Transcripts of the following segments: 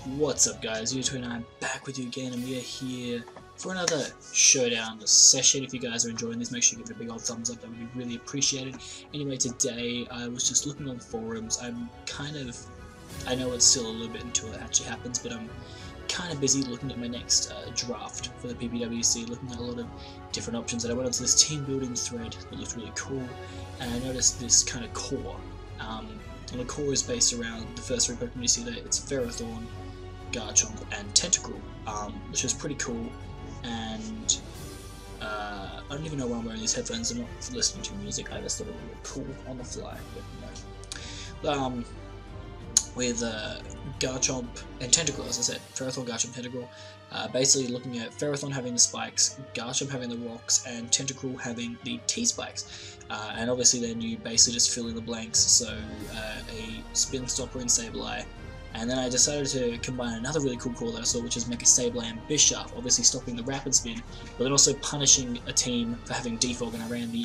What's up guys, YouTube and I'm back with you again, and we are here for another Showdown session. If you guys are enjoying this, make sure you give it a big old thumbs up, that would be really appreciated. Anyway, today I was just looking on forums. I know it's still a little bit until it actually happens, but I'm kind of busy looking at my next draft for the PPWC, looking at a lot of different options, and I went onto this team building thread that looked really cool, and I noticed this kind of core. And the core is based around the first three Pokemon you see there. It's Ferrothorn, Garchomp, and TentaCRUEL, which is pretty cool. And I don't even know why I'm wearing these headphones. I'm not listening to music. I just thought it would look cool on the fly. But, with Garchomp and TentaCRUEL, as I said, Ferrothorn, Garchomp, TentaCRUEL. Basically looking at Ferrothorn having the spikes, Garchomp having the rocks, and TentaCRUEL having the T-spikes. And obviously then you basically just fill in the blanks, so a Spin Stopper and Sableye. And then I decided to combine another really cool call that I saw, which is make a Sableye and Bisharp, obviously stopping the Rapid Spin, but then also punishing a team for having Defog, and I ran the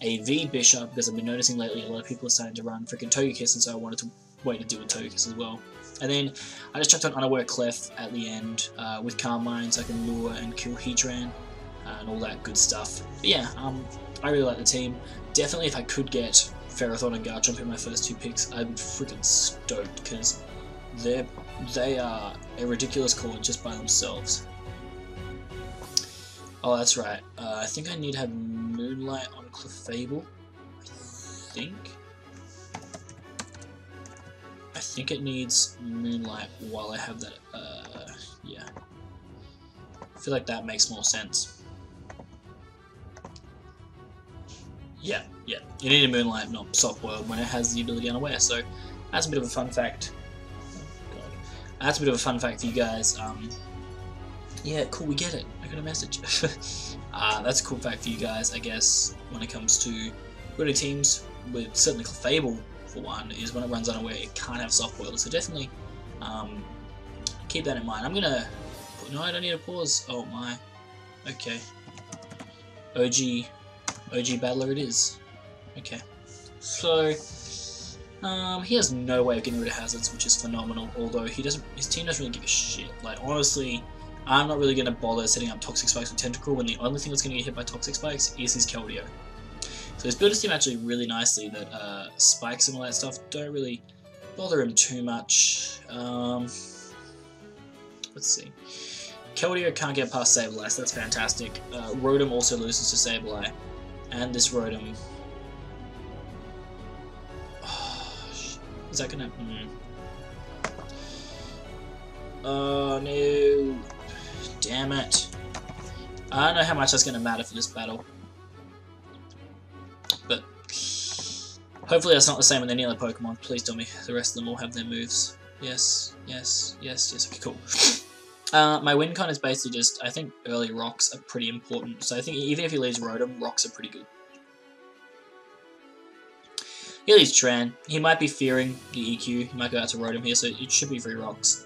AV Bisharp because I've been noticing lately a lot of people are starting to run freaking Togekiss, and so I wanted to wait to do a Togekiss as well. And then I just chucked on Unaware Clef at the end with Carmine, so I can lure and kill Heatran and all that good stuff. But yeah, I really like the team. Definitely if I could get Ferrothorn and Garchomp in my first two picks, I'd be freaking stoked, because they are a ridiculous core just by themselves. Oh, that's right. I think I need to have Moonlight on Clefable. I think it needs Moonlight while I have that. Yeah. I feel like that makes more sense. Yeah. You need a Moonlight, not Soft World, when it has the ability Unaware. So that's a bit of a fun fact. Oh, God. That's a bit of a fun fact for you guys. Yeah, cool, we get it. I got a message. That's a cool fact for you guys, I guess, when it comes to building teams, with certainly Clefable, for one, is when it runs Unaware, it can't have Soft Boil, so definitely keep that in mind. I'm gonna... No, I don't need a pause. Oh my. Okay. OG Battler it is. Okay. So, he has no way of getting rid of hazards, which is phenomenal, although his team doesn't really give a shit. Like, honestly, I'm not really going to bother setting up Toxic Spikes with TentaCRUEL when the only thing that's going to get hit by Toxic Spikes is his Keldeo. So he's built his team actually really nicely, that spikes and all that stuff don't really bother him too much. Let's see. Keldeo can't get past Sableye, so that's fantastic. Rotom also loses to Sableye. And this Rotom... Oh, is that gonna... Oh no. Damn it. I don't know how much that's gonna matter for this battle. But hopefully that's not the same with any other Pokemon. Please tell me the rest of them all have their moves. Yes. Okay, cool. My win con is basically just, I think early rocks are pretty important. So I think even if he leaves Rotom, rocks are pretty good. He leaves Tran. He might be fearing the EQ. He might go out to Rotom here, so it should be free rocks.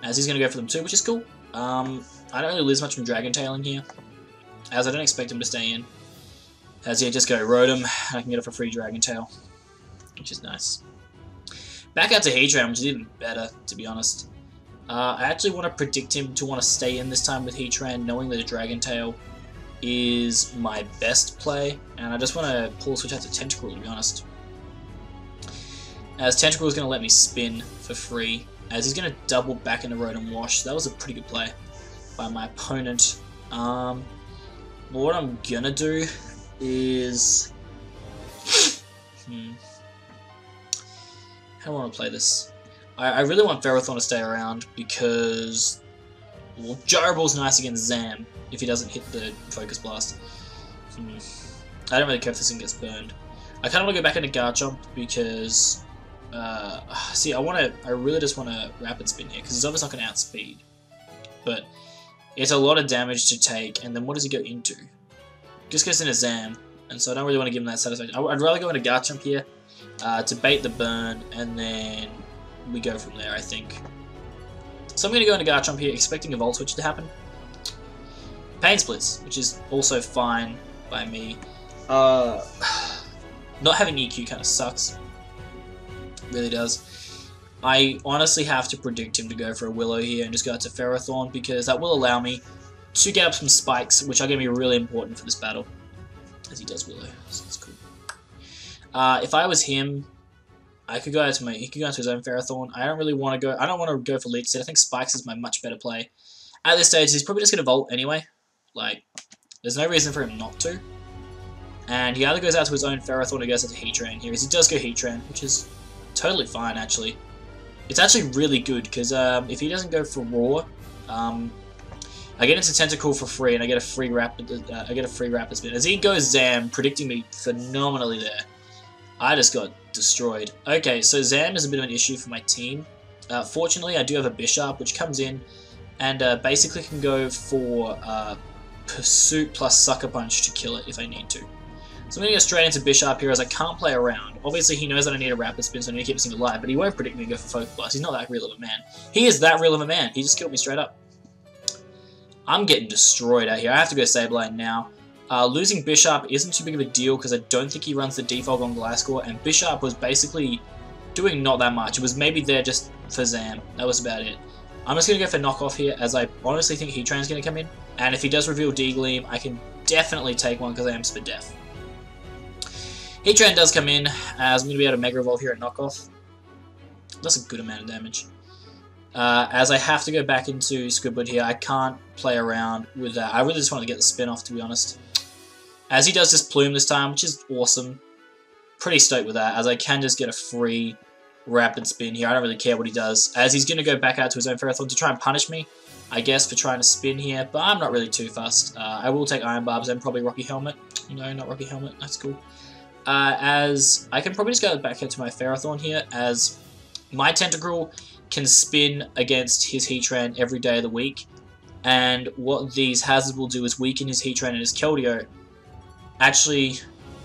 As he's going to go for them too, which is cool. I don't really lose much from Dragon Tail in here, as I don't expect him to stay in. As yeah, just go Rotom, and I can get off a free Dragon Tail, which is nice. Back out to Heatran, which is even better, to be honest. I actually want to predict him to want to stay in this time with Heatran, knowing that a Dragon Tail is my best play, and I just want to pull a switch out to TentaCRUEL, to be honest. As TentaCRUEL is going to let me spin for free, as he's going to double back into Rotom Wash. That was a pretty good play by my opponent. But what I'm going to do is... How do I want to play this? I really want Ferrothorn to stay around because, well, Gyro Ball's nice against Zam if he doesn't hit the Focus Blast. I don't really care if this thing gets burned. I kind of want to go back into Garchomp because, see, I really just want to Rapid Spin here because he's obviously not going to outspeed. But it's a lot of damage to take, and then what does he go into? Just goes into Zam, and so I don't really want to give him that satisfaction. I'd rather go into Garchomp here to bait the burn, and then we go from there, I think. So I'm going to go into Garchomp here, expecting a Volt Switch to happen. Pain Splits, which is also fine by me. Not having EQ kind of sucks. Really does. I honestly have to predict him to go for a Willow here and just go out to Ferrothorn, because that will allow me to get up some spikes, which are going to be really important for this battle, as he does Willow, so that's cool. If I was him, he could go out to his own Ferrothorn. I don't really want to go. I don't want to go for Leech Seed. I think Spikes is my much better play. At this stage, he's probably just going to Volt anyway. Like, there's no reason for him not to. And he either goes out to his own Ferrothorn or goes out to Heatran here. As he does go Heatran, which is totally fine, actually. It's actually really good, because if he doesn't go for Roar, I get into TentaCRUEL for free, and I get a free Rapid Spin. As he goes Zam, predicting me phenomenally there. I just got destroyed. Okay, so Zam is a bit of an issue for my team. Fortunately, I do have a Bishop, which comes in and basically can go for Pursuit plus Sucker Punch to kill it if I need to. So I'm going to go straight into Bishop here, as I can't play around. Obviously, he knows that I need a Rapid Spin, so I need to keep this thing alive, but he won't predict me to go for PokePals. He's not that real of a man. He is that real of a man. He just killed me straight up. I'm getting destroyed out here. I have to go Sableye now. Losing Bishop isn't too big of a deal, because I don't think he runs the Defog on Gliscor, and Bishop was basically doing not that much. It was maybe there just for Zam. That was about it. I'm just going to go for Knockoff here, as I honestly think Heatran's going to come in. And if he does reveal D-Gleam, I can definitely take one, because I am Spit Def. Heatran does come in, as I'm going to be able to Mega Evolve here at Knockoff. That's a good amount of damage. As I have to go back into Squidward here, I can't play around with that. I really just want to get the spin off, to be honest. As he does this Plume this time, which is awesome. Pretty stoked with that, as I can just get a free Rapid Spin here. I don't really care what he does, as he's going to go back out to his own Ferrothorn to try and punish me, I guess, for trying to spin here, but I'm not really too fussed. I will take Iron Barbs and probably Rocky Helmet. No, not Rocky Helmet, that's cool. As I can probably just go back into my Ferrothorn here, as my TentaCRUEL can spin against his Heatran every day of the week, and what these hazards will do is weaken his Heatran and his Keldeo. Actually,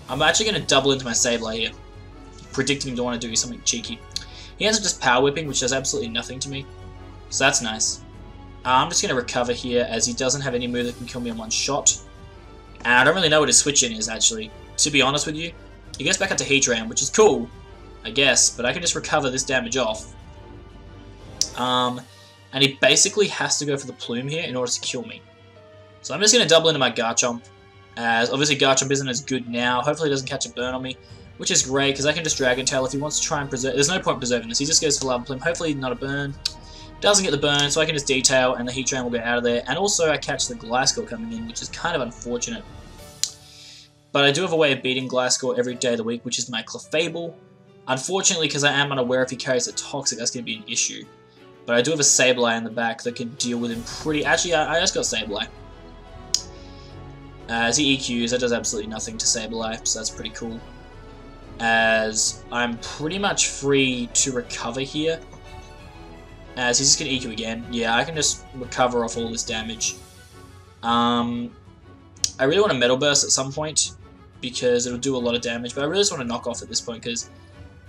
I'm actually going to double into my Sableye here, predicting him to want to do something cheeky. He ends up just Power Whipping, which does absolutely nothing to me, so that's nice. I'm just going to recover here, as he doesn't have any move that can kill me in one shot. And I don't really know what his switch in is, actually, to be honest with you. He goes back up to Heatran, which is cool, I guess, but I can just recover this damage off. And he basically has to go for the Plume here in order to kill me. So I'm just going to double into my Garchomp, as obviously Garchomp isn't as good now. Hopefully he doesn't catch a burn on me, which is great, because I can just Dragon Tail if he wants to try and preserve. There's no point preserving this. He just goes for Lava Plume. Hopefully not a burn. Doesn't get the burn, so I can just Detail, and the Heatran will get out of there. And also I catch the Gliscor coming in, which is kind of unfortunate. But I do have a way of beating Gliscor every day of the week, which is my Clefable. Unfortunately, because I am unaware if he carries a Toxic, that's going to be an issue. But I do have a Sableye in the back that can deal with him pretty... Actually, I just got Sableye. As he EQs, that does absolutely nothing to Sableye, so that's pretty cool. As I'm pretty much free to recover here. As he's just going to EQ again. Yeah, I can just recover off all this damage. I really want to Metal Burst at some point, because it'll do a lot of damage, but I really just want to knock off at this point, because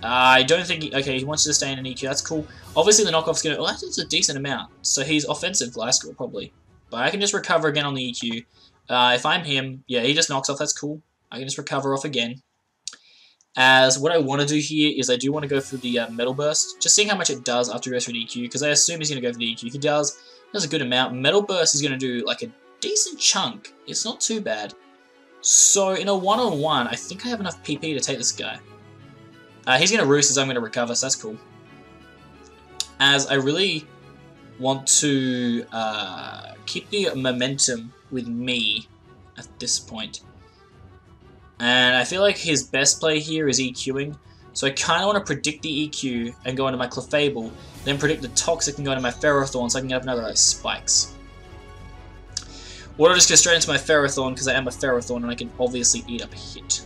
I don't think... Okay, he wants to stay in an EQ, that's cool. Obviously the knockoff's going to... Oh, that's a decent amount, so he's offensive Gliscor, probably. But I can just recover again on the EQ. If I'm him, yeah, he just knocks off, that's cool. I can just recover off again. As what I want to do here is I do want to go for the Metal Burst, just seeing how much it does after he goes for an EQ, because I assume he's going to go for the EQ. If he does a good amount. Metal Burst is going to do like a decent chunk. It's not too bad. So in a one-on-one, I think I have enough PP to take this guy. He's going to Roost as I'm going to recover, so that's cool. As I really want to keep the momentum with me at this point. And I feel like his best play here is EQing. So I kind of want to predict the EQ and go into my Clefable, then predict the Toxic and go into my Ferrothorn so I can get up another like, Spikes. Or I'll just go straight into my Ferrothorn because I am a Ferrothorn and I can obviously eat up a hit.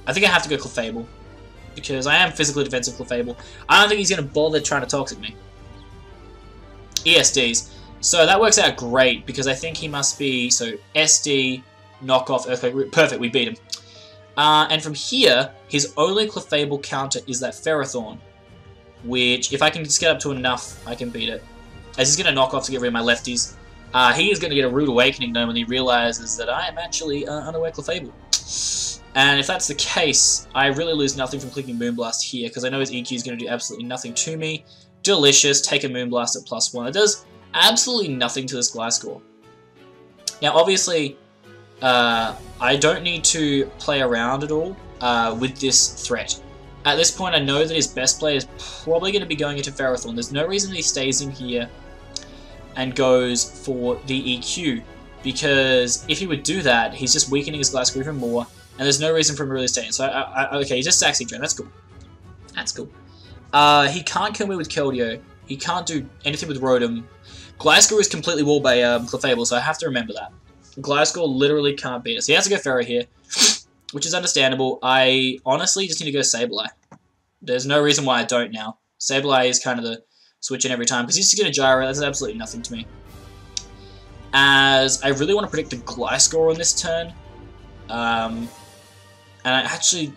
I think I have to go Clefable, because I am physically defensive Clefable. I don't think he's going to bother trying to Toxic me. ESDs. So that works out great, because I think he must be, so SD, Knockoff, Earthquake, perfect, we beat him. And from here, his only Clefable counter is that Ferrothorn, which, if I can just get up to enough, I can beat it. As he's going to knock off to get rid of my lefties. He is going to get a Rude Awakening though when he realizes that I am actually unaware Clefable. And if that's the case, I really lose nothing from clicking Moonblast here, because I know his EQ is going to do absolutely nothing to me. Delicious, take a Moonblast at +1. It does absolutely nothing to this Gliscor. Now, obviously, I don't need to play around at all with this threat. At this point, I know that his best play is probably going to be going into Ferrothorn. There's no reason that he stays in here and goes for the EQ, because if he would do that, he's just weakening his Gliscor even more, and there's no reason for him to really stay in. So, okay, he just sacks Drain. That's cool. That's cool. He can't kill me with Keldeo. He can't do anything with Rotom. Gliscor is completely walled by Clefable, so I have to remember that. Gliscor literally can't beat us. He has to go Ferro here, which is understandable. I honestly just need to go Sableye. There's no reason why I don't now. Sableye is kind of the switch in every time, because he's just going to Gyro. That's absolutely nothing to me. As I really want to predict the Gliscor on this turn. And I actually...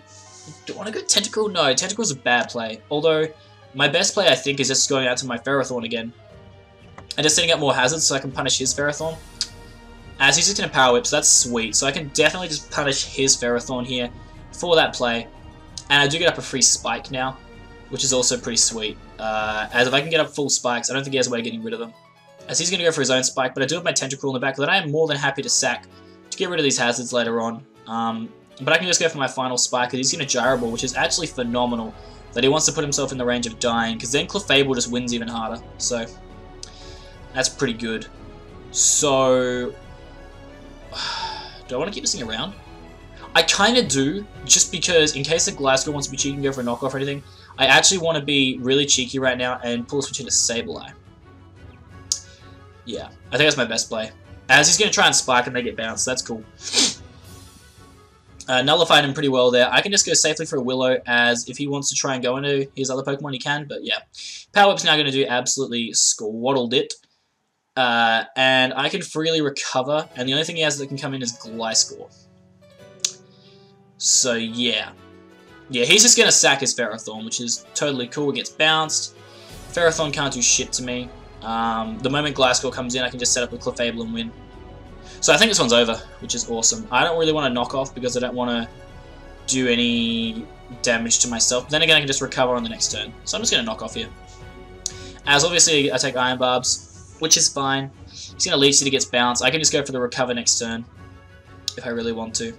do I want to go TentaCRUEL? No, TentaCRUEL's a bad play. Although, my best play, I think, is just going out to my Ferrothorn again. And just setting up more hazards so I can punish his Ferrothorn. As he's just going to Power Whip, so that's sweet. So I can definitely just punish his Ferrothorn here for that play. And I do get up a free Spike now, which is also pretty sweet. As if I can get up full Spikes, I don't think he has a way of getting rid of them. As he's going to go for his own Spike, but I do have my TentaCRUEL in the back that I am more than happy to sack to get rid of these hazards later on. But I can just go for my final Spike, because he's going to Gyro Ball, which is actually phenomenal that he wants to put himself in the range of dying, because then Clefable just wins even harder. So, that's pretty good. So, do I want to keep this thing around? I kind of do, just because in case the Gliscor wants to be cheeky and go for a knockoff or anything, I actually want to be really cheeky right now and pull a switch into Sableye. Yeah, I think that's my best play. As he's going to try and Spike and they get bounced, so that's cool. Nullified him pretty well there. I can just go safely for a Willow, as if he wants to try and go into his other Pokemon, he can, but yeah. Power Whip's now going to do absolutely squaddled it. And I can freely recover, and the only thing he has that can come in is Gliscor. So yeah. Yeah, he's just going to sack his Ferrothorn, which is totally cool. It gets bounced. Ferrothorn can't do shit to me. The moment Gliscor comes in, I can just set up with Clefable and win. So I think this one's over, which is awesome. I don't really want to knock off because I don't want to do any damage to myself. But then again, I can just recover on the next turn. So I'm just going to knock off here. As obviously, I take Iron Barbs, which is fine. He's going to Leech Seed, he gets bounced. I can just go for the recover next turn if I really want to.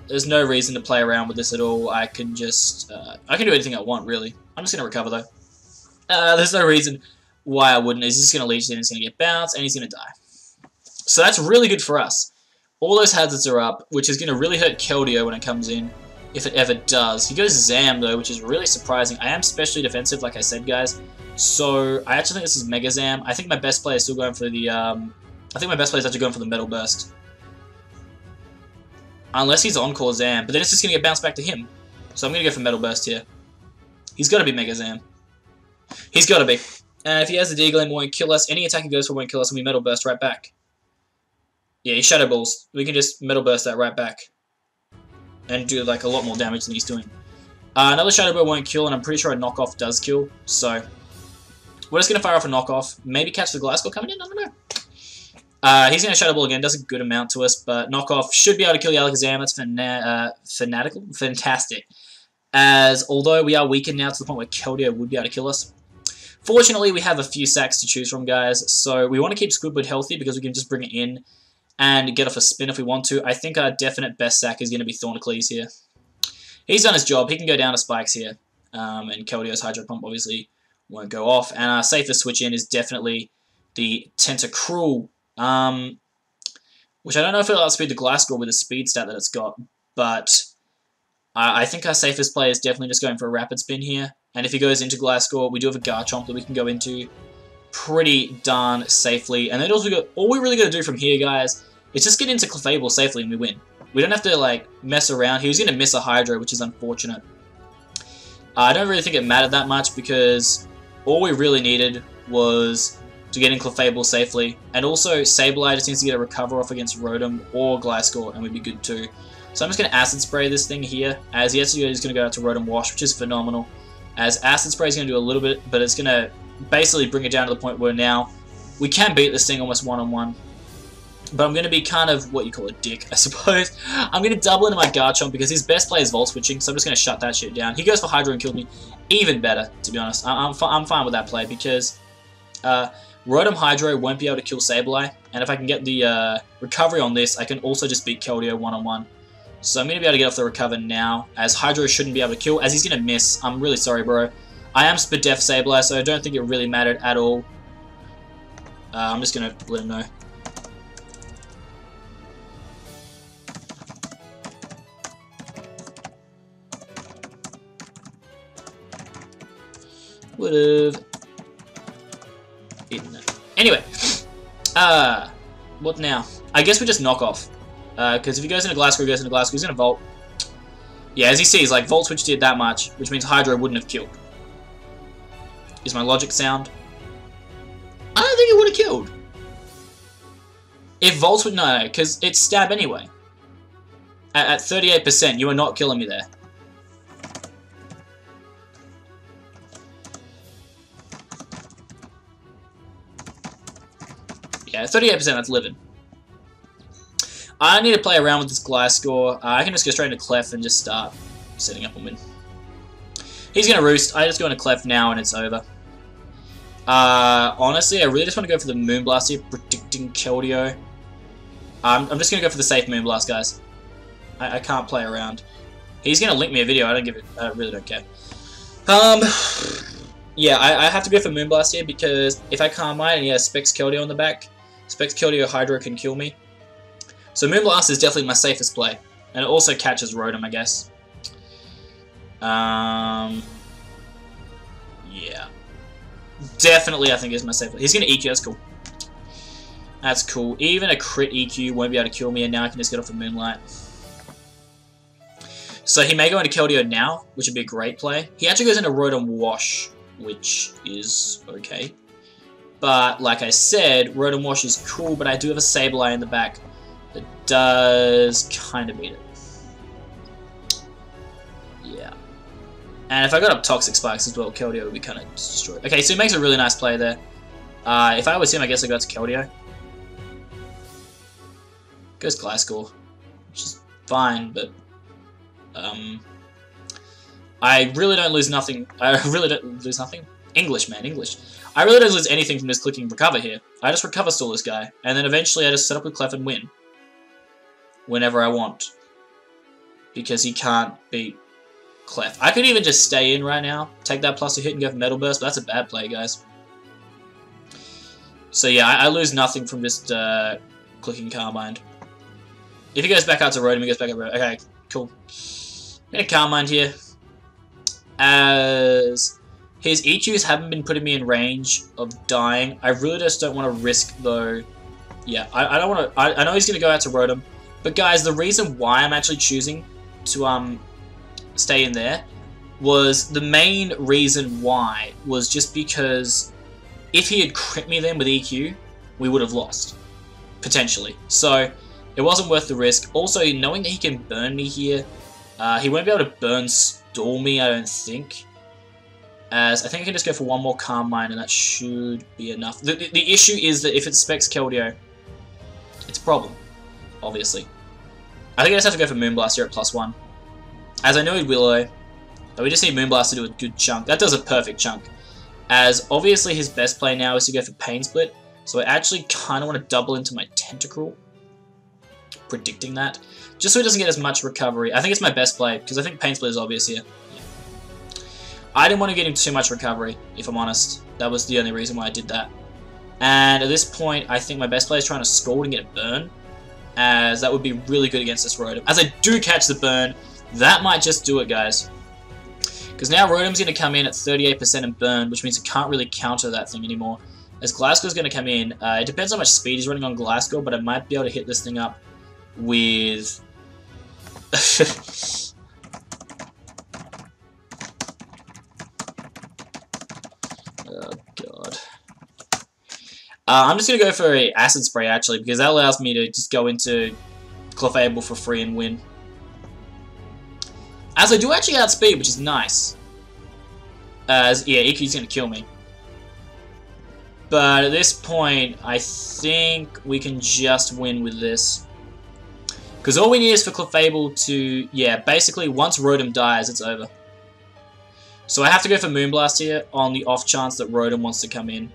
There's no reason to play around with this at all. I can just... I can do anything I want, really. I'm just going to recover, though. There's no reason why I wouldn't. He's just going to Leech Seed, and he's going to get bounced, and he's going to die. So that's really good for us. All those hazards are up, which is going to really hurt Keldeo when it comes in, if it ever does. He goes Zam, though, which is really surprising. I am specially defensive, like I said, guys. So I actually think this is Mega Zam. I think my best play is still going for the... I think my best play is actually going for the Metal Burst. Unless he's Encore Zam, but then it's just going to get bounced back to him. So I'm going to go for Metal Burst here. He's got to be Mega Zam. He's got to be. If he has the Deagle and won't kill us, any attack he goes for won't kill us, and we Metal Burst right back. Yeah, he Shadow Balls. We can just Metal Burst that right back. And do like a lot more damage than he's doing. Another Shadow Ball won't kill, and I'm pretty sure a Knockoff does kill. So, we're just going to fire off a Knockoff. Maybe catch the Gliscor coming in? I don't know. He's going to Shadow Ball again. Does a good amount to us, but Knockoff should be able to kill the Alakazam. That's fantastic. As, although we are weakened now to the point where Keldeo would be able to kill us. Fortunately, we have a few sacks to choose from, guys. So, we want to keep Squidward healthy because we can just bring it in and get off a spin if we want to. I think our definite best sack is going to be Thornacles here. He's done his job. He can go down to Spikes here. And Keldeo's Hydro Pump obviously won't go off. And our safest switch in is definitely the TentaCRUEL. Which I don't know if it'll outspeed the Gliscor with the speed stat that it's got. But I think our safest play is definitely just going for a Rapid Spin here. And if he goes into Gliscor, we do have a Garchomp that we can go into pretty darn safely. And then all we really got to do from here, guys, is just get into Clefable safely and we win. We don't have to, like, mess around. He was going to miss a Hydro, which is unfortunate. I don't really think it mattered that much because all we really needed was to get in Clefable safely. And also, Sableye just needs to get a Recover off against Rotom or Gliscor, and we'd be good too. So I'm just going to Acid Spray this thing here, as he actually is going to go out to Rotom Wash, which is phenomenal. As Acid Spray is going to do a little bit, but it's going to basically bring it down to the point where now we can beat this thing almost one-on-one. But I'm going to be kind of what you call a dick, I suppose. I'm going to double into my Garchomp because his best play is Volt Switching, so I'm just going to shut that shit down. He goes for Hydro and kills me. Even better, to be honest. I'm fine with that play because Rotom Hydro won't be able to kill Sableye, and if I can get the recovery on this, I can also just beat Keldeo one-on-one. So I'm going to be able to get off the recover now, as Hydro shouldn't be able to kill, as he's going to miss. I'm really sorry, bro. I am Spadef Sableye, so I don't think it really mattered at all. I'm just going to let him know. Would've eaten that. Anyway, what now? I guess we just knock off. Because if he goes into Glasgow, he's going to Volt. Yeah, as he sees, like, Volt Switch did that much, which means Hydro wouldn't have killed. Is my logic sound? I don't think it would have killed. If Volt Switch, no, because it's stab anyway. At 38%, you are not killing me there. Yeah, 38%, that's living. I need to play around with this Gliscor. I can just go straight into Clef and just start setting up a win. He's going to Roost. I just go into Clef now and it's over. Honestly, I really just want to go for the Moonblast here, predicting Keldeo. I'm just going to go for the safe Moonblast, guys. I can't play around. He's going to link me a video. I really don't care. Yeah, I have to go for Moonblast here because if I Carmine and he has Specs Keldeo on the back, Specs Keldeo Hydro can kill me. So Moonblast is definitely my safest play. And it also catches Rotom, I guess. Yeah. Definitely, I think is my safest. He's going to EQ, that's cool. That's cool. Even a crit EQ won't be able to kill me, and now I can just get off the Moonlight. So he may go into Keldeo now, which would be a great play. He actually goes into Rotom Wash, which is okay. But, like I said, Rotom Wash is cool, but I do have a Sableye in the back that does kind of beat it. Yeah. And if I got up Toxic Spikes as well, Keldeo would be kind of destroyed. Okay, so he makes a really nice play there. If I was him, I guess I go to Keldeo. Goes Gliscor, which is fine, but I really don't lose nothing. I really don't lose nothing. English, man, English. I really don't lose anything from just clicking recover here. I just recover stall this guy, and then eventually I just set up with Clef and win. Whenever I want. Because he can't beat Clef. I could even just stay in right now, take that plus a hit and go for Metal Burst, but that's a bad play, guys. So yeah, I lose nothing from just clicking Carmine. If he goes back out to Rotom, he goes back out to Rotom. Okay, cool. I'm going to Carmine here. As his EQs haven't been putting me in range of dying. I really just don't want to risk, though. Yeah, I don't want to. I know he's going to go out to Rotom. But guys, the reason why I'm actually choosing to stay in there was the main reason why was just because if he had crit me then with EQ, we would have lost. Potentially. So it wasn't worth the risk. Also, knowing that he can burn me here, he won't be able to burn stall me, I don't think. As I think I can just go for one more Carmine and that should be enough. The issue is that if it specs Keldeo, it's a problem, obviously. I think I just have to go for Moonblast here at +1. As I know he'd Willow, but we just need Moonblast to do a good chunk. That does a perfect chunk. As obviously his best play now is to go for Pain Split, so I actually kind of want to double into my TentaCRUEL. Predicting that. Just so he doesn't get as much recovery. I think it's my best play, because I think Pain Split is obvious here. Yeah. I didn't want to get him too much recovery, if I'm honest. That was the only reason why I did that. And at this point, I think my best play is trying to Scald and get a burn, as that would be really good against this Rotom. As I do catch the burn, that might just do it, guys. Because now Rotom's going to come in at 38% and burn, which means it can't really counter that thing anymore. As Gliscor's going to come in, it depends how much speed he's running on Gliscor, but I might be able to hit this thing up with... Oh, God. I'm just going to go for a Acid Spray, actually, because that allows me to just go into Clefable for free and win. As I do actually outspeed, which is nice. As, yeah, EQ's going to kill me. But at this point, I think we can just win with this. Because all we need is for Clefable to... Yeah, basically, once Rotom dies, it's over. So I have to go for Moonblast here on the off chance that Rotom wants to come in.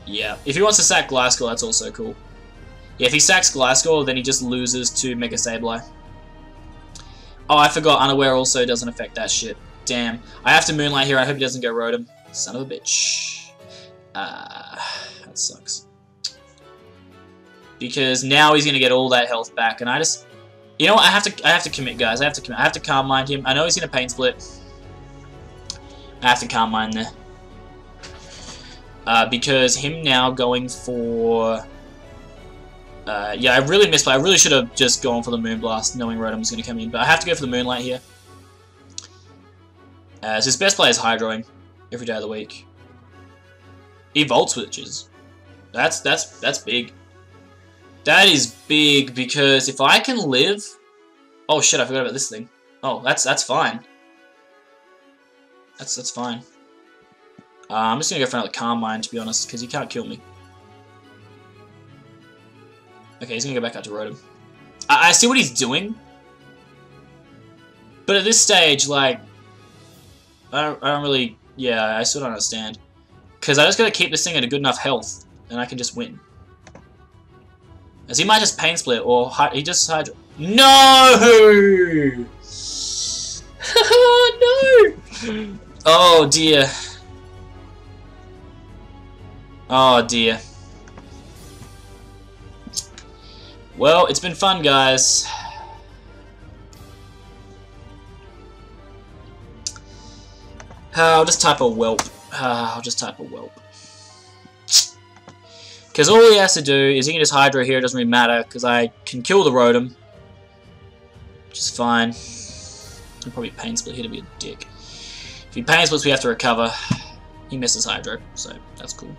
Yeah. If he wants to sack Gliscor, that's also cool. Yeah, if he sacks Gliscor, then he just loses to Mega Sableye. Oh, I forgot. Unaware also doesn't affect that shit. Damn. I have to Moonlight here. I hope he doesn't go Rotom. Son of a bitch. That sucks. Because now he's gonna get all that health back, and I just, you know what? I have to commit, guys. I have to commit. I have to Calm Mind him. I know he's gonna Pain Split. I have to Calm Mind there. Because him now going for, yeah, I really misplay. I really should have just gone for the Moonblast, knowing Rotom was gonna come in. But I have to go for the Moonlight here. So his best play is Hydroing every day of the week. He Volt Switches. That's big. That is big because if I can live... Oh shit, I forgot about this thing. Oh, that's fine. That's fine. I'm just gonna go for another Calm Mind, to be honest, because he can't kill me. Okay, he's gonna go back out to Rotom. I see what he's doing. But at this stage, like... I don't really... Yeah, I still don't understand. Because I just gotta keep this thing at a good enough health, and I can just win. As he might just Pain Split, or he just Hydro... No! No! Oh dear. Oh dear. Well, it's been fun, guys. I'll just type a whelp. I'll just type a whelp. Because all he has to do is he can just Hydro here, it doesn't really matter, because I can kill the Rotom. Which is fine. He'll probably Pain Split here to be a dick. If he Pain Splits, we have to recover. He misses Hydro, so that's cool.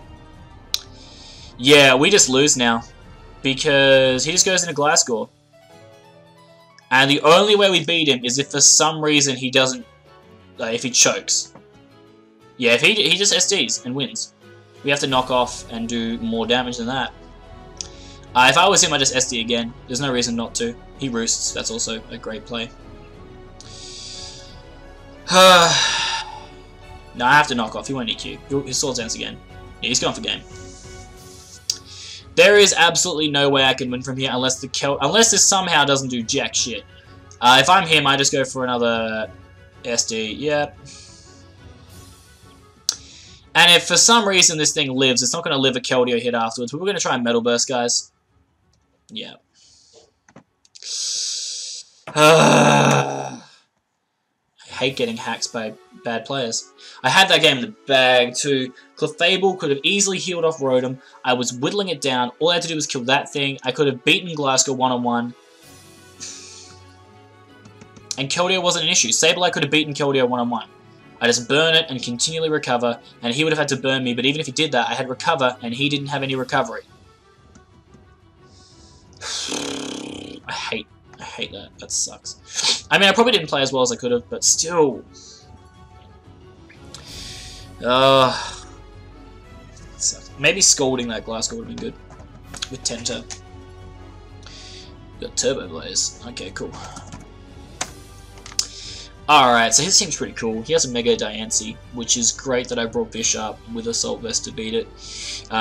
Yeah, we just lose now. Because he just goes into Gliscor. And the only way we beat him is if for some reason he doesn't... if he chokes. Yeah, if he just SDs and wins. We have to knock off and do more damage than that. If I was him, I'd just SD again. There's no reason not to. He roosts. That's also a great play. No, I have to knock off. He won't EQ. His Sword Dance again. Yeah, he's going for game. There is absolutely no way I can win from here unless this somehow doesn't do jack shit. If I'm him, I just go for another SD. Yep. And if for some reason this thing lives, it's not going to live a Keldeo hit afterwards. But we're going to try and Metal Burst, guys. Yeah. I hate getting hacked by bad players. I had that game in the bag too. Clefable could have easily healed off Rotom. I was whittling it down. All I had to do was kill that thing. I could have beaten Gliscor one-on-one. And Keldeo wasn't an issue. Sableye could have beaten Keldeo one-on-one. I just burn it and continually recover, and he would have had to burn me, but even if he did that, I had recover, and he didn't have any recovery. I hate that. That sucks. I mean, I probably didn't play as well as I could have, but still. Maybe scolding that Gliscor would have been good. With Tenta. Got Turbo Blaze. Okay, cool. Alright, so his team's pretty cool. He has a Mega Diancie, which is great that I brought Bishop with Assault Vest to beat it.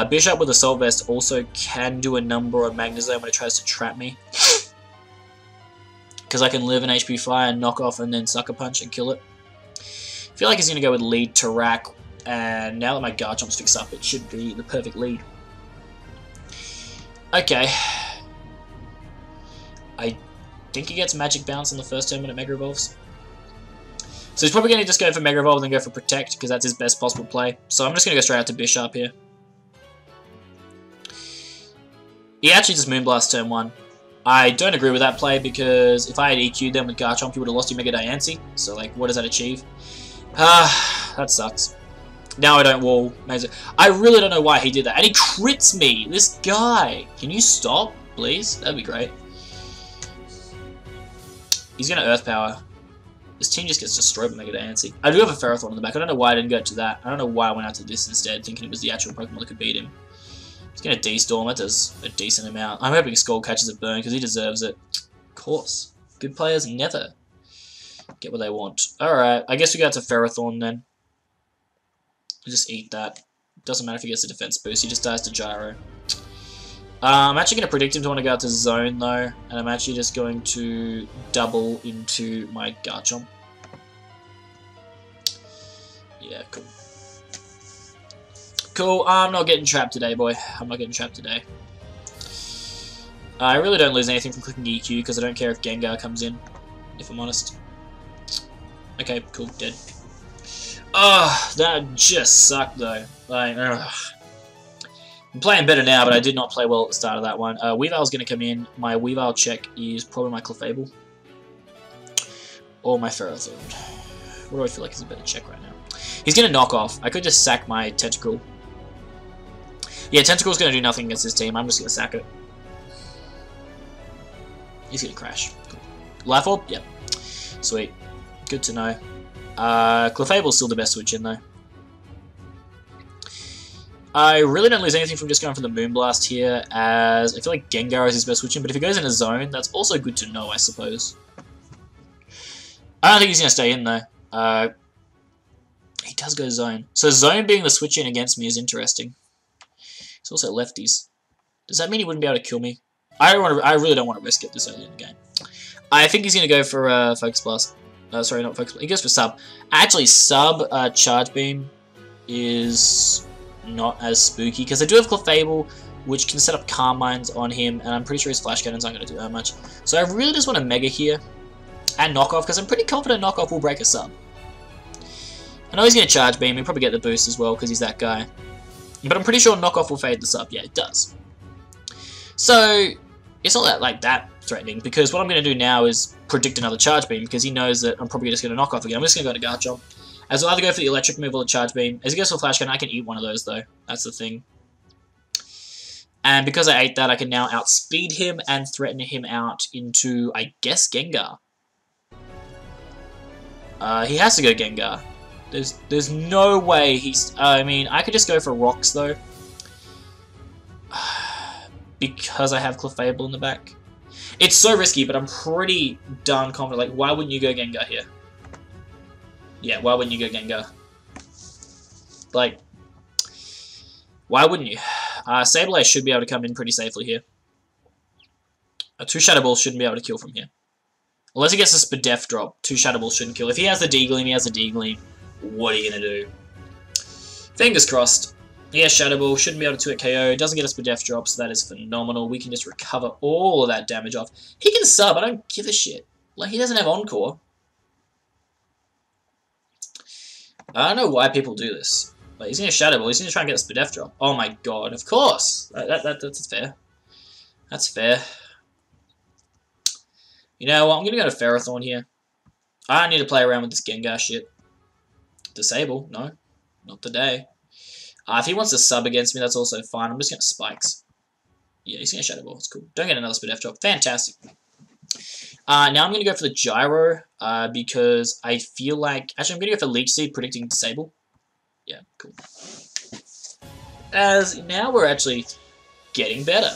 Bishop with Assault Vest also can do a number on Magnezone when it tries to trap me. Because I can live in HP Fire and knock off and then Sucker Punch and kill it. I feel like he's going to go with lead Tarak, and now that my Garchomp's fixed up, it should be the perfect lead. Okay. I think he gets Magic Bounce on the first turn when it Mega Evolves. So he's probably going to just go for Mega Evolve and then go for Protect, because that's his best possible play. So I'm just going to go straight out to Bishop here. He actually just Moonblast turn 1. I don't agree with that play, because if I had EQ'd them with Garchomp, you would have lost your Mega Diancie. So, like, what does that achieve? That sucks. Now I don't wall. I really don't know why he did that. And he crits me! This guy! Can you stop, please? That'd be great. He's going to Earth Power. This team just gets destroyed by Mega Diancie. I do have a Ferrothorn in the back. I don't know why I didn't go to that. I don't know why I went out to this instead, thinking it was the actual Pokemon that could beat him. He's going to D-Storm. That does a decent amount. I'm hoping Skull catches a burn because he deserves it. Of course. Good players never get what they want. Alright, I guess we go to Ferrothorn then. Just eat that. Doesn't matter if he gets a defense boost. He just dies to Gyro. I'm actually going to predict him to want to go out to Zone though, and I'm actually just going to double into my Garchomp. Yeah, cool. Cool, I'm not getting trapped today, boy. I'm not getting trapped today. I really don't lose anything from clicking EQ because I don't care if Gengar comes in, if I'm honest. Okay, cool, dead. Oh, that just sucked though. Like, ugh. I'm playing better now, but I did not play well at the start of that one. Weavile's going to come in. My Weavile check is probably my Clefable. Or my Ferrothorn. What do I feel like is a better check right now? He's going to knock off. I could just sack my TentaCRUEL. Yeah, TentaCRUEL's going to do nothing against this team. I'm just going to sack it. He's going to crash. Cool. Life Orb? Yep. Sweet. Good to know. Clefable's still the best switch in though. I really don't lose anything from just going for the Moonblast here, as I feel like Gengar is his best switch in, but if he goes in a zone, that's also good to know, I suppose. I don't think he's going to stay in though. He does go zone. So zone being the switch in against me is interesting. He's also lefties. Does that mean he wouldn't be able to kill me? I really don't want to risk it this early in the game. I think he's going to go for Focus Blast. Sorry, not Focus Blast. He goes for Sub. Actually, Sub Charge Beam is not as spooky, because I do have Clefable, which can set up Calm Minds on him, and I'm pretty sure his Flash Cannons aren't going to do that much. So I really just want to Mega here, and Knockoff, because I'm pretty confident Knockoff will break a Sub. I know he's going to Charge Beam, he'll probably get the boost as well, because he's that guy. But I'm pretty sure Knockoff will fade the Sub. Yeah, it does. So, it's not that threatening, because what I'm going to do now is predict another Charge Beam, because he knows that I'm probably just going to Knockoff again. I'm just going to go to Garchomp. As I'll either go for the Electric move or the Charge Beam. As he goes for Flash Cannon, I can eat one of those though. That's the thing. And because I ate that, I can now outspeed him and threaten him out into, I guess, Gengar. He has to go Gengar. There's no way he's... I mean, I could just go for Rocks though. Because I have Clefable in the back. It's so risky, but I'm pretty darn confident. Like, why wouldn't you go Gengar here? Yeah, why wouldn't you go Gengar? Like, why wouldn't you? Sableye should be able to come in pretty safely here. 2 Shadow Balls shouldn't be able to kill from here. Unless he gets a Spadef drop, 2 Shadow Balls shouldn't kill. If he has the D-Gleam, he has the D-Gleam. What are you going to do? Fingers crossed. Yeah, Shadow Ball shouldn't be able to 2-hit KO. Doesn't get a Spadef drop, so that is phenomenal. We can just recover all of that damage off. He can sub, I don't give a shit. Like, he doesn't have Encore. I don't know why people do this. Like, he's going to Shadow Ball. He's going to try and get a Spadef drop. Oh my god, of course. That's fair. That's fair. You know what? I'm going to go to Ferrothorn here. I don't need to play around with this Gengar shit. Disable? No. Not today. If he wants to sub against me, that's also fine. I'm just going to Spikes. Yeah, he's going to Shadow Ball. It's cool. Don't get another Spadef drop. Fantastic. Now I'm going to go for the Gyro, because I feel like... Actually, I'm going to go for Leech Seed, predicting Disable. Yeah, cool. As now we're actually getting better.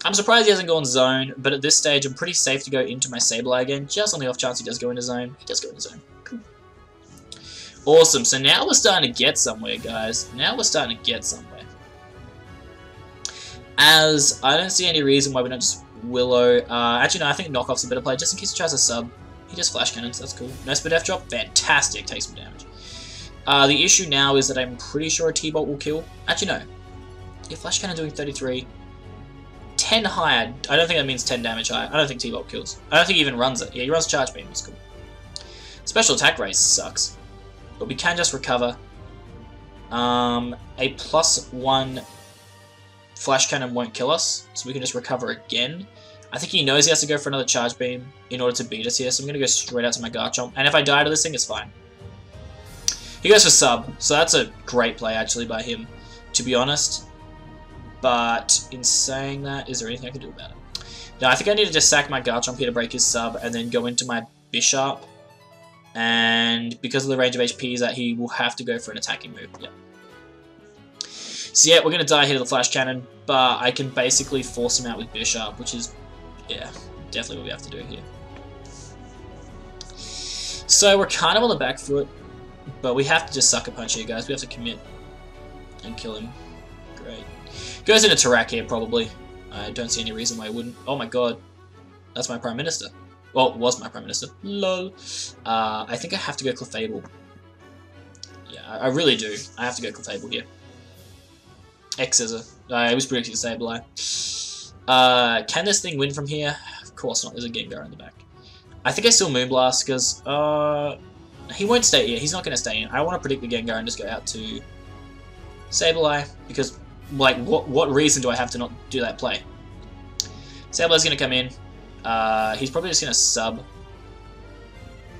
I'm surprised he hasn't gone Zone, but at this stage I'm pretty safe to go into my Sableye again, just on the off chance he does go into Zone. He does go into Zone. Cool. Awesome, so now we're starting to get somewhere, guys. Now we're starting to get somewhere. As I don't see any reason why we don't just Willow. Actually, no, I think Knockoff's a better play, just in case he tries to sub. He just Flash Cannons, that's cool. No Spadef drop? Fantastic, takes some damage. The issue now is that I'm pretty sure a T-Bolt will kill. Actually, no. Yeah, Flash Cannon doing 33. 10 higher. I don't think that means 10 damage higher. I don't think T-Bolt kills. I don't think he even runs it. Yeah, he runs Charge Beam, that's cool. Special attack raise sucks. But we can just recover. A +1 Flash Cannon won't kill us, so we can just recover again. I think he knows he has to go for another Charge Beam in order to beat us here, so I'm going to go straight out to my Garchomp. And if I die to this thing, it's fine. He goes for sub, so that's a great play actually by him, to be honest. But in saying that, is there anything I can do about it? No, I think I need to just sack my Garchomp here to break his sub, and then go into my Bisharp. And because of the range of HP is that he will have to go for an attacking move. Yep. So yeah, we're going to die here to the Flash Cannon, but I can basically force him out with Bishop, which is, yeah, definitely what we have to do here. So we're kind of on the back foot, but we have to just sucker punch here, guys. We have to commit and kill him. Great. Goes into Tarak here, probably. I don't see any reason why I wouldn't. Oh my god. That's my Prime Minister. Well, it was my Prime Minister. Lol. I think I have to go Clefable. Yeah, I really do. I have to go Clefable here. X-Scissor. I was predicting Sableye. Can this thing win from here? Of course not. There's a Gengar in the back. I think I still Moonblast because he won't stay here. He's not going to stay in. I want to predict the Gengar and just go out to Sableye because, like, what reason do I have to not do that play? Sableye's going to come in. He's probably just going to sub.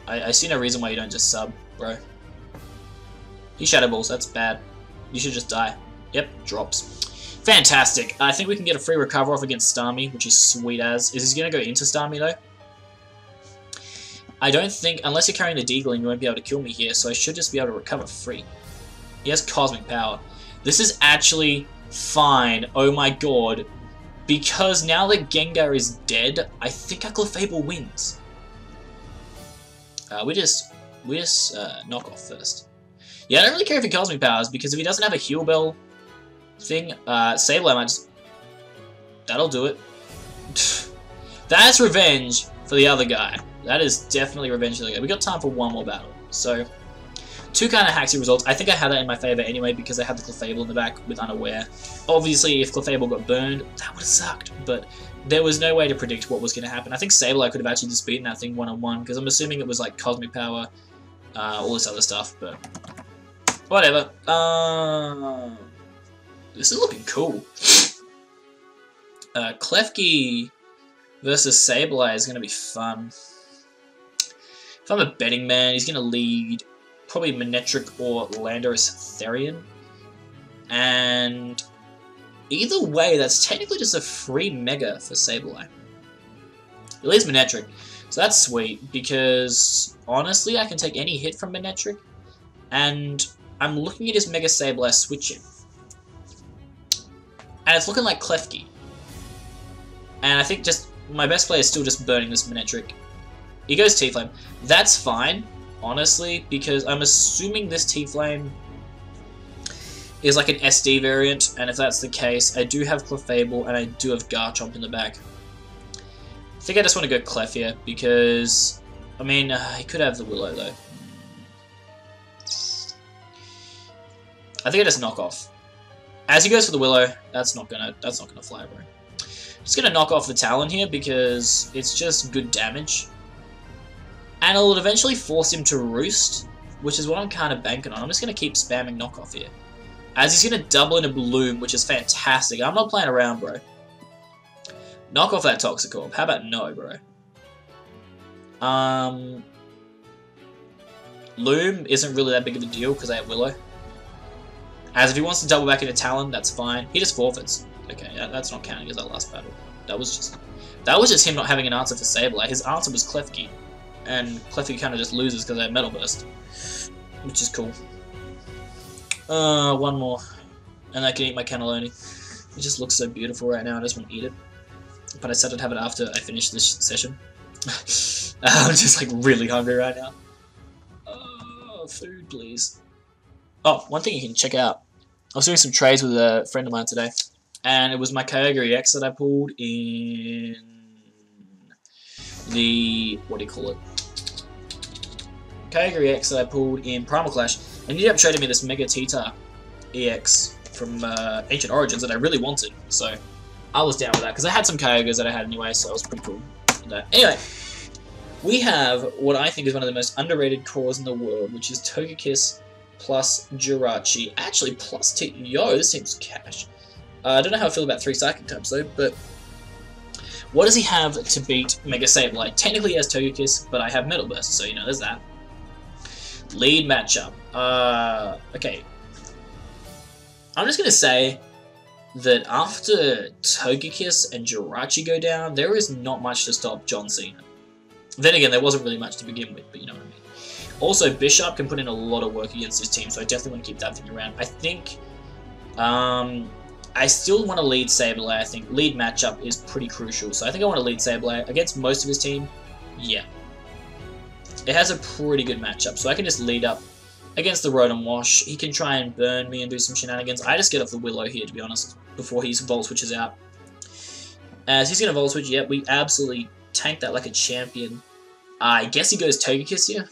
I see no reason why you don't just sub, bro. He Shadow Balls. That's bad. You should just die. Yep, drops. Fantastic. I think we can get a free recover off against Starmie, which is sweet as. Is he going to go into Starmie, though? I don't think, unless you're carrying the Deagling, you won't be able to kill me here, so I should just be able to recover free. He has Cosmic Power. This is actually fine, oh my god, because now that Gengar is dead, I think our Clefable wins. We just knock off first. Yeah, I don't really care if he Cosmic Powers, because if he doesn't have a Heal Bell thing, Sableye might just... That'll do it. That's revenge for the other guy. That is definitely revenge for the guy. We got time for one more battle. So, two kind of hacksy results. I think I had that in my favor anyway because I had the Clefable in the back with Unaware. Obviously, if Clefable got burned, that would have sucked. But there was no way to predict what was going to happen. I think Sableye could have actually just beaten that thing one-on-one because I'm assuming it was like Cosmic Power, all this other stuff. But whatever. This is looking cool. Klefki versus Sableye is going to be fun. If I'm a betting man, he's going to lead probably Manectric or Landorus Therian. And either way, that's technically just a free Mega for Sableye. He leads Manectric, so that's sweet, because honestly, I can take any hit from Manectric, and I'm looking at his Mega Sableye switching. And it's looking like Klefki. And I think just my best play is still just burning this Manectric. He goes T-Flame. That's fine, honestly, because I'm assuming this T-Flame is like an SD variant, and if that's the case, I do have Clefable and I do have Garchomp in the back. I think I just want to go Clef here, because, I mean, he could have the Willow, though. I think I just knock off. As he goes for the Willow, that's not gonna fly, bro. Just gonna knock off the Talon here because it's just good damage. And it'll eventually force him to roost, which is what I'm kind of banking on. I'm just gonna keep spamming knockoff here. As he's gonna double into Bloom, which is fantastic. I'm not playing around, bro. Knock off that Toxicorp. How about no, bro? Loom isn't really that big of a deal because I have Willow. As if he wants to double back into Talon, that's fine. He just forfeits. Okay, that's not counting as our last battle. That was just him not having an answer for Sableye. His answer was Klefki. And Klefki kind of just loses because I have Metal Burst. Which is cool. One more. And I can eat my cannelloni. It just looks so beautiful right now, I just want to eat it. But I said I'd have it after I finish this session. I'm just like really hungry right now. Oh, food please. Oh, one thing you can check out. I was doing some trades with a friend of mine today. And it was my Kyogre EX that I pulled in the, what do you call it? Kyogre EX that I pulled in Primal Clash. And he ended up trading me this Mega Tita EX from Ancient Origins that I really wanted. So I was down with that because I had some Kyogres that I had anyway, so it was pretty cool. Anyway, we have what I think is one of the most underrated cores in the world, which is Togekiss plus Jirachi. Actually, plus Yo, this seems cash. I don't know how I feel about 3 Psychic types though, but what does he have to beat Mega Sableye? Technically he has Togekiss, but I have Metal Burst, so you know, there's that. Lead matchup. Okay. I'm just gonna say that after Togekiss and Jirachi go down, there is not much to stop John Cena. Then again, there wasn't really much to begin with, but you know what I mean. Also, Bishop can put in a lot of work against this team, so I definitely want to keep that thing around. I think I still want to lead Sableye. I think lead matchup is pretty crucial, so I think I want to lead Sableye against most of his team. Yeah. It has a pretty good matchup, so I can just lead up against the Rotom Wash. He can try and burn me and do some shenanigans. I just get off the Willow here, to be honest, before he Volt Switches out. As he's going to Volt Switch, yep, we absolutely tank that like a champion. I guess he goes Togekiss here.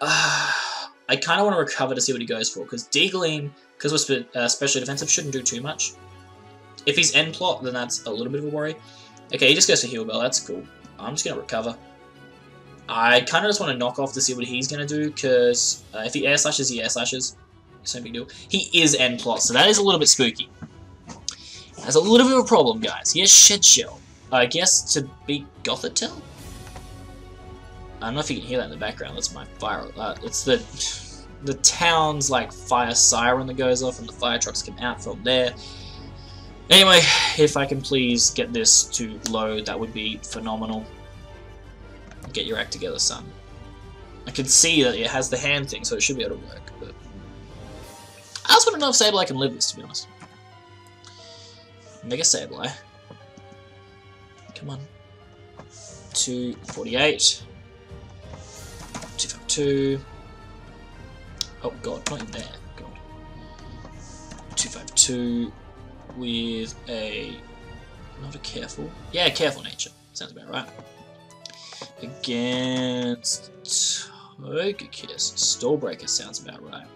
I kind of want to recover to see what he goes for, because D-Gleam, because we're specially defensive, shouldn't do too much. If he's end plot, then that's a little bit of a worry. Okay, he just goes for Heal Bell, that's cool. I'm just going to recover. I kind of just want to knock off to see what he's going to do, because if he Air Slashes, he Air Slashes. It's no big deal. He is end plot, so that is a little bit spooky. That's a little bit of a problem, guys. He has Shed Shell. I guess to beat Gothitelle? I don't know if you can hear that in the background. That's my fire. It's the town's like fire siren that goes off, and the fire trucks come out from there. Anyway, if I can please get this to load, that would be phenomenal. Get your act together, son. I can see that it has the hand thing, so it should be able to work. But I just want to know if Sableye can live this, to be honest. Mega Sableye. Come on. 248. 252. Oh god, not in there. God. 252 with a not a careful. Yeah, careful nature. Sounds about right. Against Togekiss. Stallbreaker sounds about right.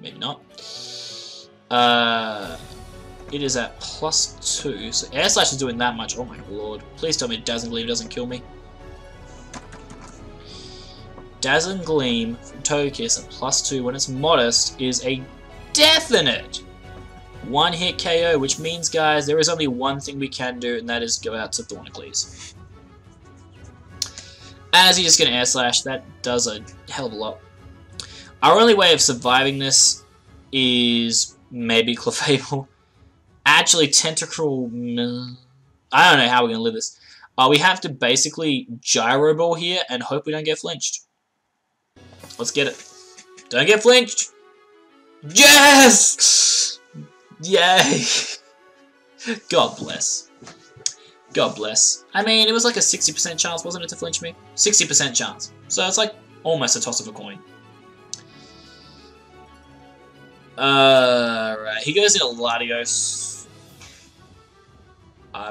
Maybe not. It is at +2, so Air Slash is doing that much. Oh my lord. Please tell me Dazzling Gleam doesn't kill me. Dazzling Gleam from Togekiss at +2 when it's modest is a definite one-hit KO, which means, guys, there is only one thing we can do, and that is go out to Thornicles. As he's just going to Air Slash, that does a hell of a lot. Our only way of surviving this is maybe Clefable. Actually, TentaCRUEL, I don't know how we're going to live this. We have to basically Gyro Ball here and hope we don't get flinched. Let's get it. Don't get flinched! Yes! Yay! God bless. God bless. I mean, it was like a 60% chance, wasn't it, to flinch me? 60% chance. So it's like almost a toss of a coin. Right, he goes into Latios.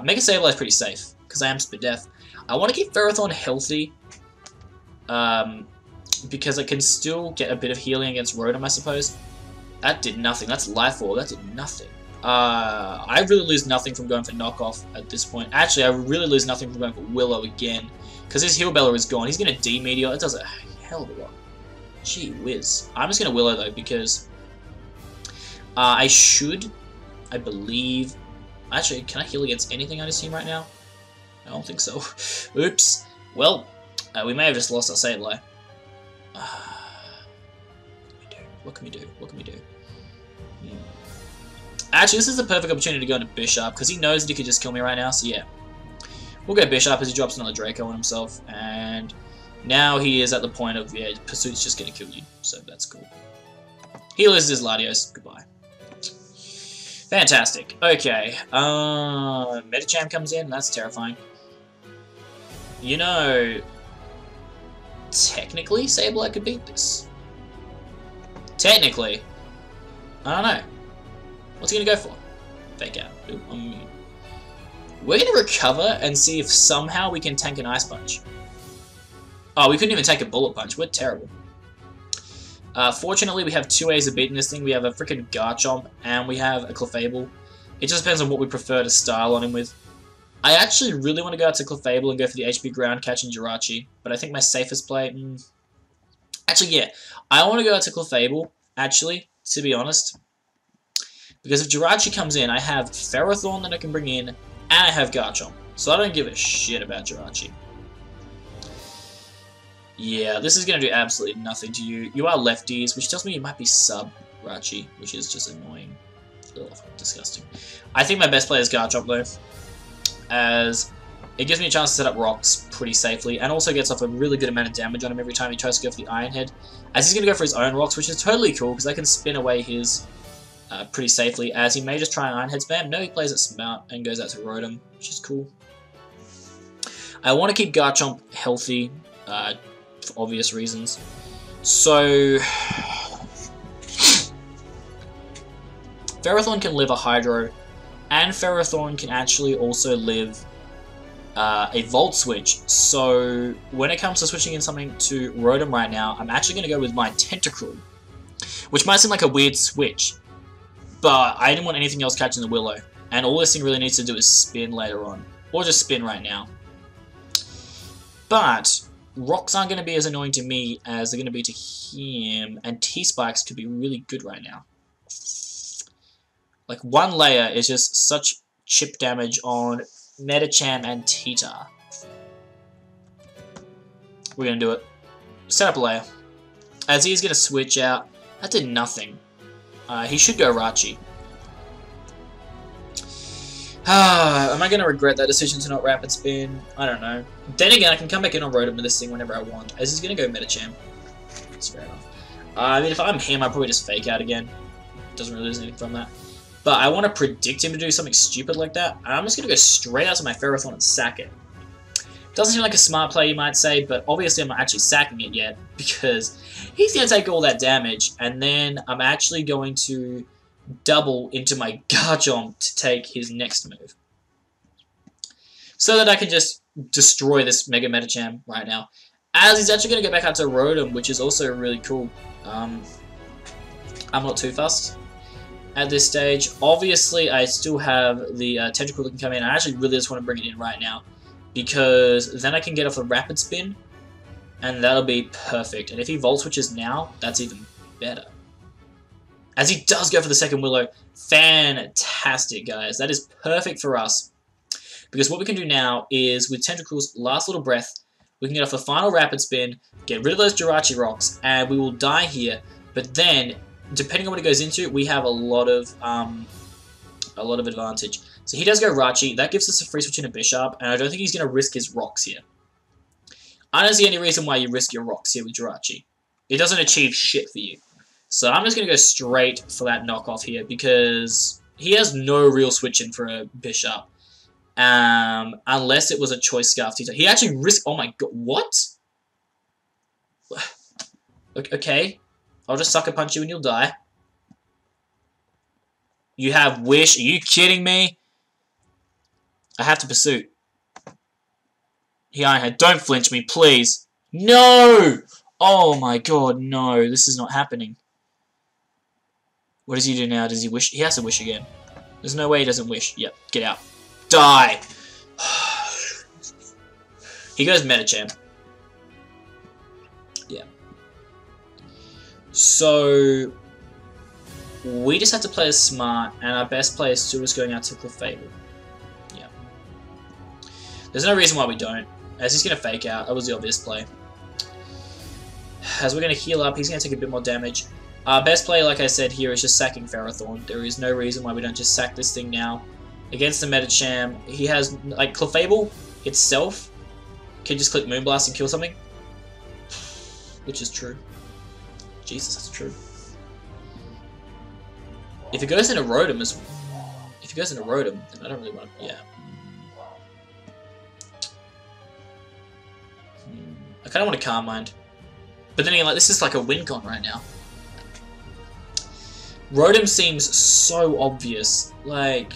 Mega Sableye is pretty safe, because I am Spit Death. I want to keep Ferrothorn healthy, because I can still get a bit of healing against Rotom, I suppose. That did nothing. That's Life Orb. That did nothing. I really lose nothing from going for Knockoff at this point. Actually, I really lose nothing from going for Willow again, because his Heal Bella is gone. He's going to D-Meteor. It does a hell of a lot. Gee whiz. I'm just going to Willow, though, because I believe... Actually, can I heal against anything on his team right now? I don't think so. Oops. Well, we may have just lost our Sableye. What can we do? What can we do? Actually, this is the perfect opportunity to go into Bishop, because he knows that he could just kill me right now, so yeah. We'll go Bishop as he drops another Draco on himself, and now he is at the point of, yeah, Pursuit's just going to kill you, so that's cool. He loses his Latios. Goodbye. Fantastic. Okay. Medicham comes in. That's terrifying. You know, technically, Sableye could beat this. Technically. I don't know. What's he going to go for? Fake out. Ooh, I'm immune. We're going to recover and see if somehow we can tank an Ice Punch. Oh, we couldn't even take a Bullet Punch. We're terrible. Fortunately, we have two ways of beating this thing. We have a freaking Garchomp, and we have a Clefable. It just depends on what we prefer to style on him with. I actually really want to go out to Clefable and go for the HP Ground Catch and Jirachi, but I think my safest play... Actually, yeah. I want to go out to Clefable, actually, to be honest. Because if Jirachi comes in, I have Ferrothorn that I can bring in, and I have Garchomp. So I don't give a shit about Jirachi. Yeah, this is going to do absolutely nothing to you. You are lefties, which tells me you might be sub-Rachi, which is just annoying. Ugh, disgusting. I think my best play is Garchomp, though. As It gives me a chance to set up rocks pretty safely, and also gets off a really good amount of damage on him every time he tries to go for the Iron Head. As he's going to go for his own rocks, which is totally cool, because I can spin away his pretty safely, as he may just try an Iron Head spam. No, he plays it smart and goes out to Rotom, which is cool. I want to keep Garchomp healthy, for obvious reasons. So, Ferrothorn can live a Hydro, and Ferrothorn can actually also live a Volt Switch. So when it comes to switching in something to Rotom right now, I'm actually going to go with my TentaCRUEL, which might seem like a weird switch, but I didn't want anything else catching the Willow, and all this thing really needs to do is spin later on, or just spin right now. But rocks aren't going to be as annoying to me as they're going to be to him, and T-Spikes could be really good right now. Like, one layer is just such chip damage on Medicham and Tita. We're going to do it. Set up a layer. As he's going to switch out. That did nothing. He should go Rachi. Am I going to regret that decision to not Rapid Spin? I don't know. Then again, I can come back in on Rotom with this thing whenever I want. As he's going to go Medicham. That's fair enough. I mean, if I'm him, I'd probably just Fake Out again. Doesn't really lose anything from that. But I want to predict him to do something stupid like that. And I'm just going to go straight out to my Ferrothorn and sack it. Doesn't seem like a smart play, you might say, but obviously I'm not actually sacking it yet, because he's going to take all that damage, and then I'm actually going to double into my Garchomp to take his next move. So that I can just destroy this Mega Medicham right now. As he's actually going to go back out to Rotom, which is also really cool. I'm not too fussed at this stage. Obviously, I still have the TentaCRUEL that can come in. I actually really just want to bring it in right now, because then I can get off the Rapid Spin, and that'll be perfect. And if he Volt Switches now, that's even better. As he does go for the second Willow, fantastic, guys. That is perfect for us, because what we can do now is, with TentaCRUEL's last little breath, we can get off the final Rapid Spin, get rid of those Jirachi Rocks, and we will die here. But then, depending on what it goes into, we have a lot of advantage. So he does go Rachi. That gives us a free switch into Bishop, and I don't think he's going to risk his rocks here. I don't see any reason why you risk your rocks here with Jirachi. It doesn't achieve shit for you. So I'm just going to go straight for that knockoff here, because he has no real switch in for a Bishop. Unless it was a Choice Scarf Teacher. He actually risked... Oh my god, what? Okay. I'll just Sucker Punch you and you'll die. You have Wish. Are you kidding me? I have to Pursuit. He Iron Head. Don't flinch me, please. No! Oh my god, no. This is not happening. What does he do now? Does he Wish? He has to Wish again. There's no way he doesn't Wish. Yep, get out. Die! He goes Medicham. Yeah. So, we just have to play as smart, and our best play is still just going out to Clefable. Yeah. There's no reason why we don't. As he's going to Fake Out, that was the obvious play. As we're going to heal up, he's going to take a bit more damage. Our best play, like I said here, is just sacking Ferrothorn. There is no reason why we don't just sack this thing now. Against the Medicham, he has, like, Clefable itself can just click Moonblast and kill something. Which is true. Jesus, that's true. If it goes into Rotom, then I don't really want to, yeah. I kind of want to Calm Mind. But then again, like, this is like a win con right now. Rotom seems so obvious. Like,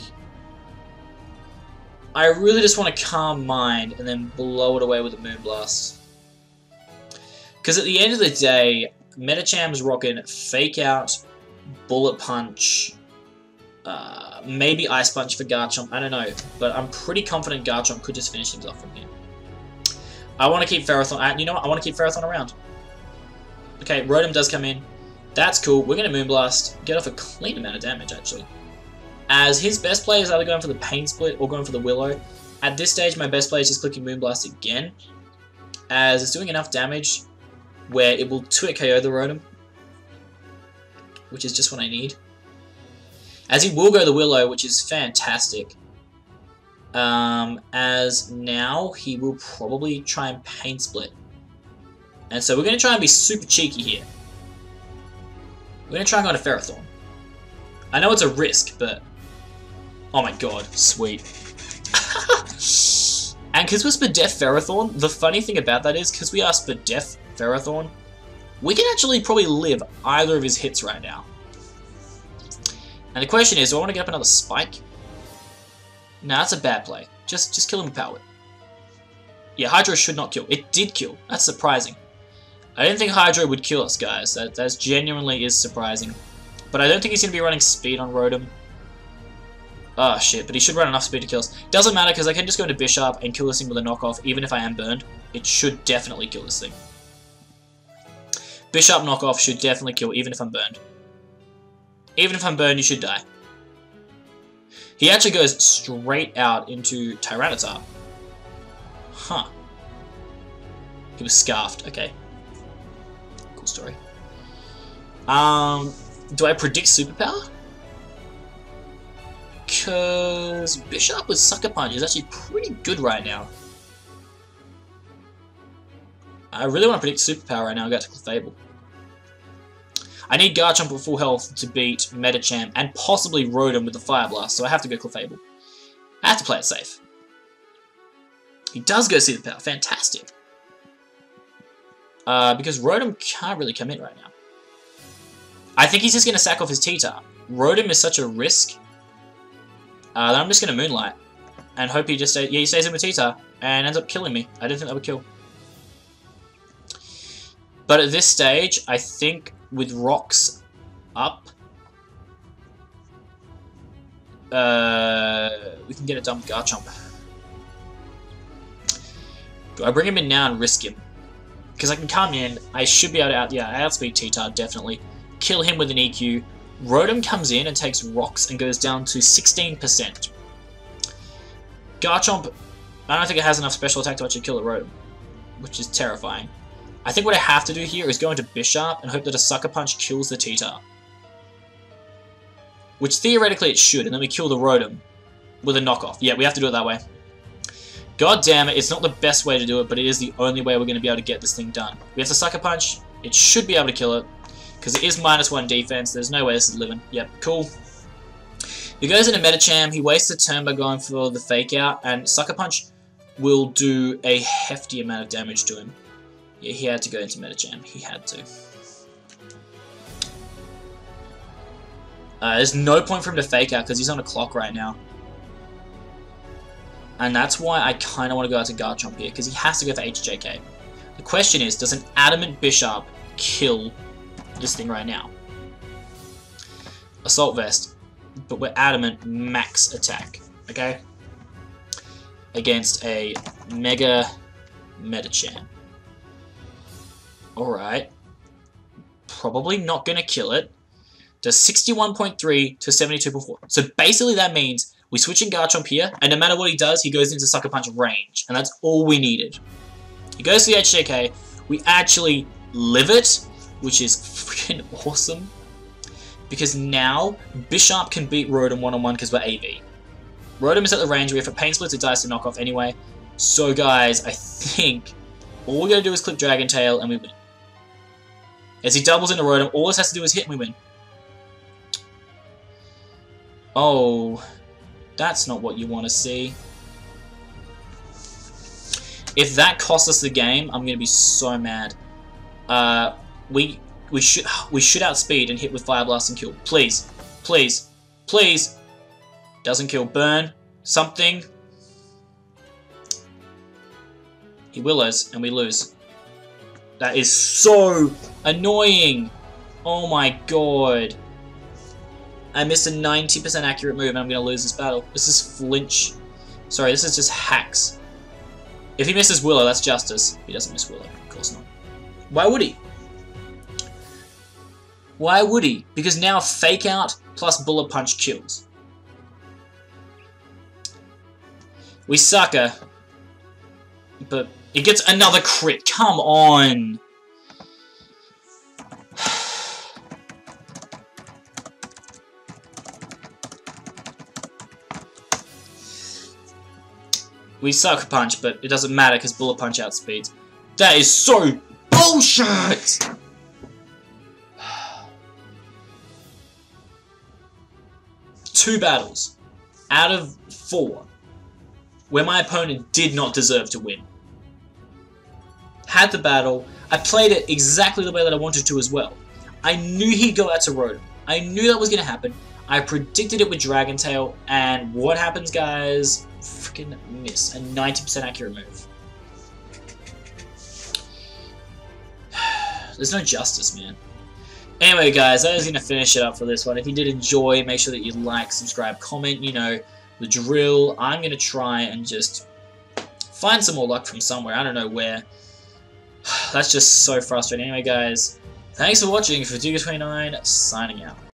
I really just want to Calm Mind and then blow it away with a Moonblast. Because at the end of the day, Medicham's rocking Fake Out, Bullet Punch, maybe Ice Punch for Garchomp, I don't know. But I'm pretty confident Garchomp could just finish things off from here. I want to keep Ferrothorn, you know what, I want to keep Ferrothorn around. Okay, Rotom does come in. That's cool, we're going to Moonblast, get off a clean amount of damage actually. As his best play is either going for the Pain Split or going for the Willow. At this stage, my best play is just clicking Moonblast again, as it's doing enough damage where it will 2-hit KO the Rotom, which is just what I need. As he will go the Willow, which is fantastic. as now he will probably try and Pain Split. And so we're going to try and be super cheeky here. We're going to try and go into Ferrothorn. I know it's a risk, but... Oh my god, sweet. And because we're Spadef Ferrothorn, the funny thing about that is, because we are Spadef Ferrothorn, we can actually probably live either of his hits right now. And the question is, do I want to get up another Spike? Nah, that's a bad play. Just kill him with Power Whip. Yeah, Hydro should not kill. It did kill. That's surprising. I didn't think Hydro would kill us, guys. That genuinely is surprising. But I don't think he's going to be running speed on Rotom. Oh shit, but he should run enough speed to kill us. Doesn't matter, because I can just go into Bishop and kill this thing with a knockoff, even if I am burned. It should definitely kill this thing. Bishop knockoff should definitely kill, even if I'm burned. Even if I'm burned, you should die. He actually goes straight out into Tyranitar. Huh. He was scarfed, okay. Cool story. Do I predict Superpower? Because Bishop with Sucker Punch is actually pretty good right now. I really want to predict Superpower right now and go to Clefable. I need Garchomp at full health to beat Medicham and possibly Rotom with the Fire Blast, so I have to go Clefable. I have to play it safe. He does go Superpower, fantastic. Because Rotom can't really come in right now. I think he's just going to sack off his T-Tar. Rotom is such a risk that I'm just going to Moonlight and hope he just stays, he stays in with T-Tar and ends up killing me. I didn't think that would kill. But at this stage, I think with rocks up, we can get it done with Garchomp. Do I bring him in now and risk him? Because I can come in, I should be able to outspeed T-Tar, definitely. Kill him with an EQ. Rotom comes in and takes rocks and goes down to 16%. Garchomp, I don't think it has enough special attack to actually kill a Rotom, which is terrifying. I think what I have to do here is go into Bishop and hope that a Sucker Punch kills the T-Tar. Which theoretically it should, and then we kill the Rotom with a knockoff. Yeah, we have to do it that way. God damn it, it's not the best way to do it, but it is the only way we're going to be able to get this thing done. We have to Sucker Punch. It should be able to kill it, because it is -1 defense. There's no way this is living. Yep, cool. He goes into Medicham. He wastes a turn by going for the Fake Out, and Sucker Punch will do a hefty amount of damage to him. Yeah, he had to go into Medicham. He had to. There's no point for him to Fake Out, because he's on a clock right now. And that's why I kind of want to go out to Garchomp here, because he has to go for HJK. The question is, does an Adamant Bishop kill this thing right now? Assault Vest, but we're Adamant max attack, okay? Against a Mega Medicham. Alright. Probably not going to kill it. Does 61.3 to 72.4. So basically that means we switch in Garchomp here, and no matter what he does, he goes into Sucker Punch range. And that's all we needed. He goes to the HJK. We actually live it, which is freaking awesome. Because now, Bishop can beat Rotom one-on-one because we're AV. Rotom is at the range. We have a Pain Splits, it dies to knock off anyway. So guys, I think all we gotta do is clip Dragon Tail and we win. As he doubles into Rotom, all this has to do is hit and we win. Oh... That's not what you want to see. If that costs us the game, I'm going to be so mad. We should outspeed and hit with Fire Blast and kill. Please. Please. Please. Doesn't kill. Burn. Something. He willows and we lose. That is so annoying. Oh my god. I missed a 90% accurate move and I'm going to lose this battle. This is flinch. Sorry, this is just hacks. If he misses Willow, that's justice. He doesn't miss Willow. Of course not. Why would he? Why would he? Because now Fake Out plus Bullet Punch kills. We sucker. But it gets another crit. Come on. We suck punch, but it doesn't matter because bullet punch outspeeds. That is so bullshit! Two battles out of 4 where my opponent did not deserve to win. Had the battle, I played it exactly the way that I wanted to as well. I knew he'd go out to Rotom. I knew that was going to happen. I predicted it with Dragon Tail, and what happens, guys? Freaking miss. A 90% accurate move. There's no justice, man. Anyway, guys, that is going to finish it up for this one. If you did enjoy, make sure that you like, subscribe, comment, you know, the drill. I'm going to try and just find some more luck from somewhere. I don't know where. That's just so frustrating. Anyway, guys, thanks for watching. For Duga29, signing out.